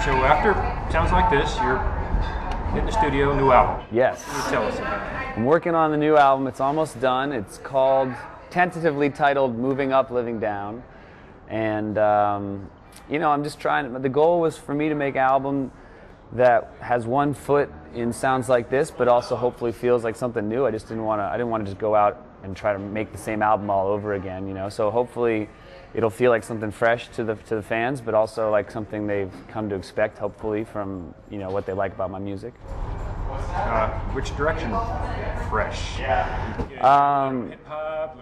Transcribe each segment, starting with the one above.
So after Sounds Like This, you're in the studio, new album. Yes. What can you tell us about it? I'm working on the new album. It's almost done. It's called, tentatively titled Moving Up, Living Down. And, you know, I'm just trying, the goal was for me to make an album that has one foot in Sounds Like This, but also hopefully feels like something new. I didn't want to just go out and try to make the same album all over again, you know. So hopefully it'll feel like something fresh to the fans, but also like something they've come to expect, hopefully, from, you know, what they like about my music. Which direction? Fresh.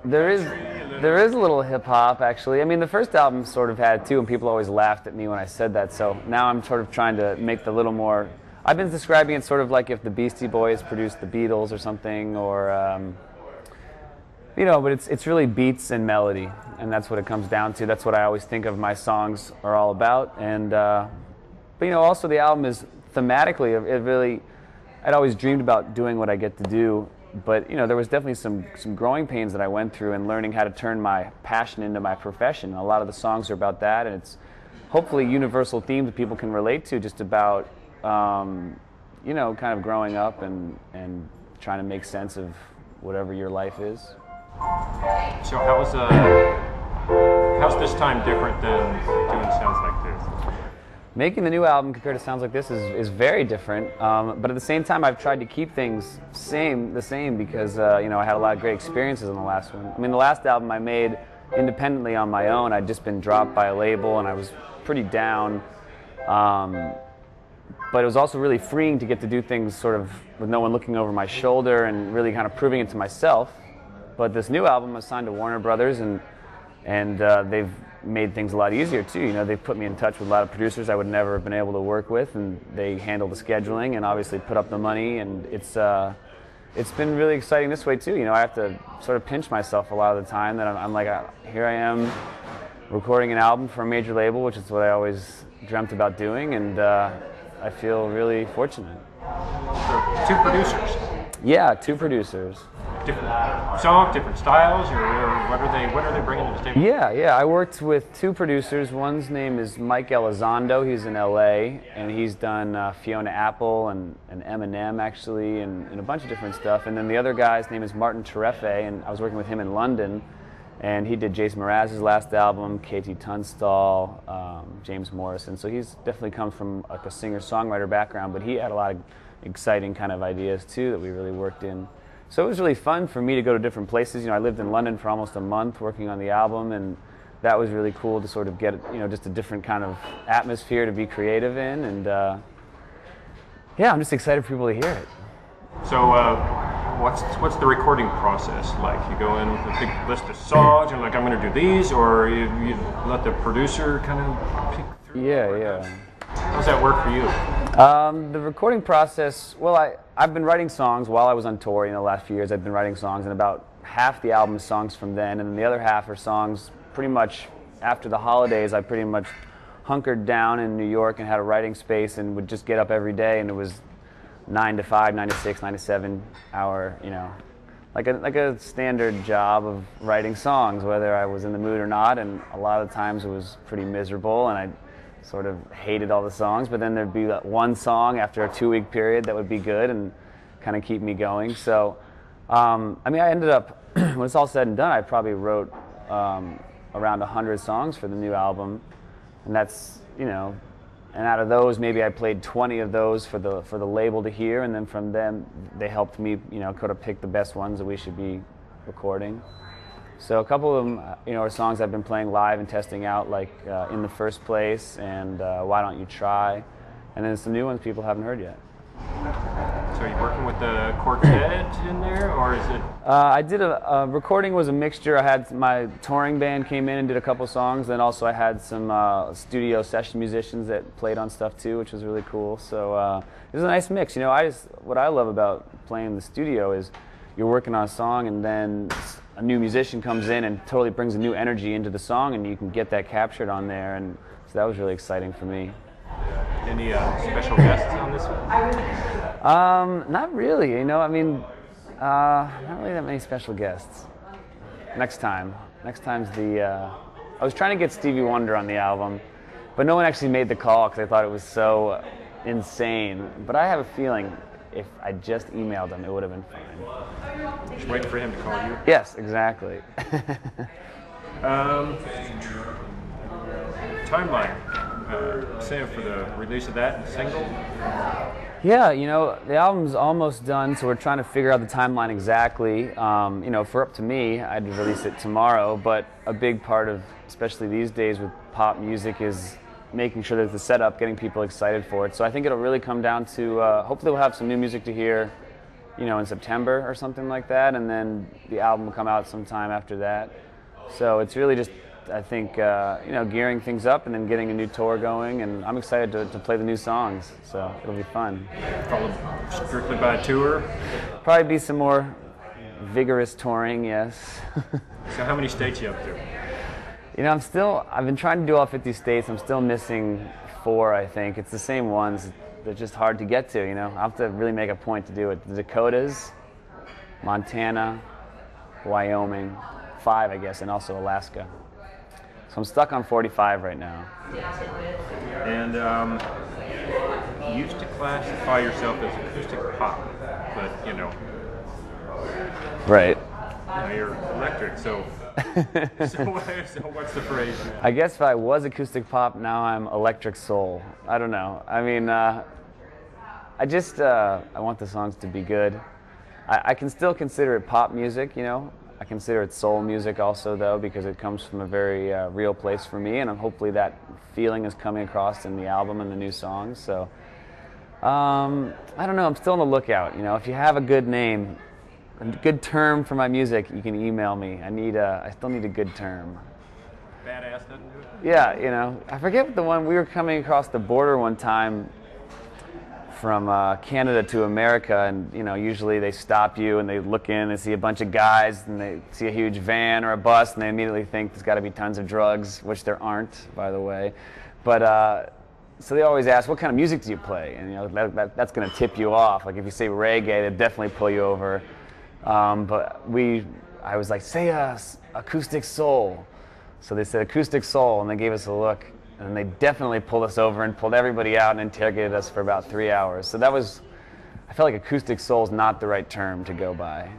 There is a little hip hop, actually. I mean, the first album sort of had too, and people always laughed at me when I said that. So now I'm sort of trying to make the little more. I've been describing it sort of like if the Beastie Boys produced the Beatles or something, or you know. But it's really beats and melody, and that's what it comes down to. That's what I always think of my songs are all about. And but you know, also the album is thematically. It really. I'd always dreamed about doing what I get to do, but you know, there was definitely some growing pains that I went through in learning how to turn my passion into my profession. And a lot of the songs are about that, and it's hopefully universal themes that people can relate to, just about you know, kind of growing up and trying to make sense of whatever your life is. So how's this time different than doing Sounds Like This? Making the new album compared to Sounds Like This is very different, but at the same time I've tried to keep things the same because you know, I had a lot of great experiences on the last one. I mean, the last album I made independently on my own. I'd just been dropped by a label and I was pretty down, but it was also really freeing to get to do things sort of with no one looking over my shoulder and really kind of proving it to myself. But this new album was signed to Warner Brothers, and they've made things a lot easier too. You know, they've put me in touch with a lot of producers I would never have been able to work with, and they handle the scheduling and obviously put up the money, and it's been really exciting this way too. You know, I have to sort of pinch myself a lot of the time that I'm like, here I am recording an album for a major label, which is what I always dreamt about doing, and I feel really fortunate. So, two producers. Yeah, two producers. Different songs, different styles, or what are they bringing to the table? Yeah. I worked with two producers. One's name is Mike Elizondo. He's in LA, and he's done Fiona Apple and Eminem, actually, and a bunch of different stuff. And then the other guy's name is Martin Terefe, and I was working with him in London, and he did Jason Mraz's last album, KT Tunstall, James Morrison. So he's definitely come from like a singer-songwriter background, but he had a lot of exciting kind of ideas too that we really worked in. So it was really fun for me to go to different places. You know, I lived in London for almost a month working on the album, and that was really cool to sort of get, you know, just a different kind of atmosphere to be creative in. And yeah, I'm just excited for people to hear it. So what's the recording process like? You go in with a big list of songs and like, I'm going to do these, or you let the producer kind of pick through? Yeah. How does that work for you? The recording process, well, I've been writing songs while I was on tour. You know, the last few years I've been writing songs, and about half the album is songs from then, and then the other half are songs pretty much after the holidays. I pretty much hunkered down in New York and had a writing space and would just get up every day, and it was 9 to 5, 9 to 6, 9 to 7 hour, you know, like a standard job of writing songs, whether I was in the mood or not, and a lot of times it was pretty miserable, and I sort of hated all the songs, but then there'd be one song after a 2-week period that would be good and kind of keep me going. So, I mean, I ended up, when it's all said and done, I probably wrote around 100 songs for the new album, and that's, you know, and out of those, maybe I played 20 of those for the label to hear, and then from them, they helped me, you know, kind of pick the best ones that we should be recording. So a couple of them, you know, are songs I've been playing live and testing out, like In the First Place and Why Don't You Try, and then some new ones people haven't heard yet. So are you working with the quartet in there, or is it? I did a recording was a mixture. I had my touring band came in and did a couple songs, then also I had some studio session musicians that played on stuff too, which was really cool. So it was a nice mix. You know, what I love about playing in the studio is you're working on a song, and then a new musician comes in and totally brings a new energy into the song, and you can get that captured on there, and so that was really exciting for me. Any special guests on this one? Not really, you know, I mean, not really that many special guests. Next time's I was trying to get Stevie Wonder on the album, But no one actually made the call because they thought it was so insane. But I have a feeling if I just emailed them, it would have been fine. Just waiting for him to call you? Yes, exactly. Timeline. Same for the release of that single? Yeah, you know, the album's almost done, so we're trying to figure out the timeline exactly. You know, if we're up to me, I'd release it tomorrow, but a big part of, especially these days with pop music, is making sure there's the setup, getting people excited for it. So I think it'll really come down to, hopefully we'll have some new music to hear, you know, in September or something like that, and then the album will come out sometime after that. So it's really just, I think, you know, gearing things up and then getting a new tour going, and I'm excited to play the new songs, so it'll be fun. Followed strictly by a tour? Probably be some more vigorous touring, yes. So how many states are you up to? You know, I've been trying to do all 50 states. I'm still missing 4, I think. It's the same ones. They're just hard to get to, you know. I'll have to really make a point to do it. The Dakotas, Montana, Wyoming, 5, I guess, and also Alaska. So I'm stuck on 45 right now. And you used to classify yourself as acoustic pop, but, you know. Right. Now you're electric, so what's the phrase now? I guess if I was acoustic pop, now I'm electric soul. I don't know. I mean, I want the songs to be good. I can still consider it pop music, you know. I consider it soul music also, though, because it comes from a very real place for me, and hopefully that feeling is coming across in the album and the new songs. So, I don't know. I'm still on the lookout. You know, if you have a good name, a good term for my music, you can email me. I still need a good term. Badass doesn't do it? Yeah, you know, I forget the one. We were coming across the border one time from Canada to America, and you know, usually they stop you and they look in and see a bunch of guys and they see a huge van or a bus and they immediately think there's got to be tons of drugs, which there aren't, by the way. But so they always ask, what kind of music do you play? And you know, that's going to tip you off. Like if you say reggae, they definitely pull you over. But I was like, say acoustic soul. So they said acoustic soul, and they gave us a look. And they definitely pulled us over and pulled everybody out and interrogated us for about 3 hours. So I felt like acoustic soul is not the right term to go by.